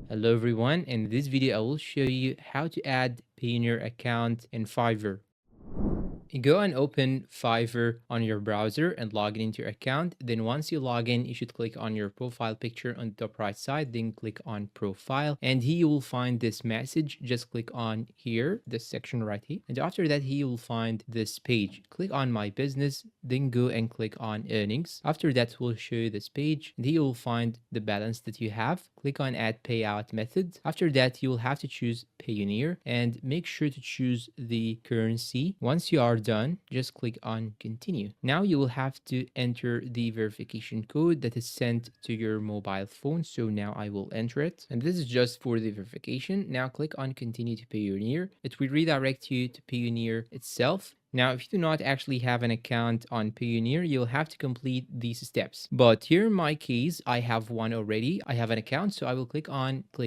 Hello everyone, in this video I will show you how to add Payoneer account in Fiverr. You go and open Fiverr on your browser and log in into your account. Then once you log in, you should click on your profile picture on the top right side, then click on profile. And here you will find this message. Just click on here, this section right here. And after that, here you will find this page. Click on my business, then go and click on earnings. After that, we'll show you this page. And here you will find the balance that you have. Click on add payout method. After that, you will have to choose Payoneer and make sure to choose the currency. Once you are done, just click on continue. Now you will have to enter the verification code that is sent to your mobile phone. So now I will enter it. And this is just for the verification. Now click on continue to Payoneer. It will redirect you to Payoneer itself. Now, if you do not actually have an account on Payoneer, you'll have to complete these steps. But here in my case, I have one already. I have an account, so I will click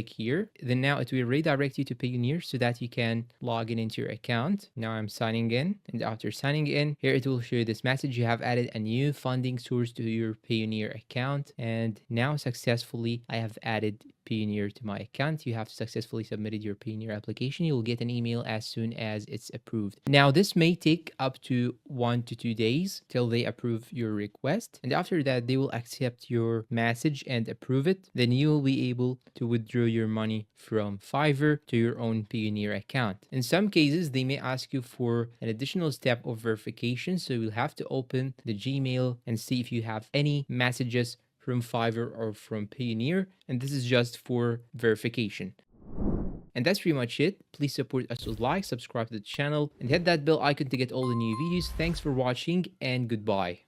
here. Then now it will redirect you to Payoneer so that you can log in into your account. Now I'm signing in, and after signing in, here it will show you this message. You have added a new funding source to your Payoneer account, and now successfully I have added Payoneer to my account. You have successfully submitted your Payoneer application. You'll get an email as soon as it's approved. Now, this may take up to 1 to 2 days till they approve your request. And after that, they will accept your message and approve it. Then you will be able to withdraw your money from Fiverr to your own Payoneer account. In some cases, they may ask you for an additional step of verification. So you'll have to open the Gmail and see if you have any messages from Fiverr or from Payoneer, and this is just for verification. And that's pretty much it. Please support us with like, subscribe to the channel, and hit that bell icon to get all the new videos. Thanks for watching, and goodbye.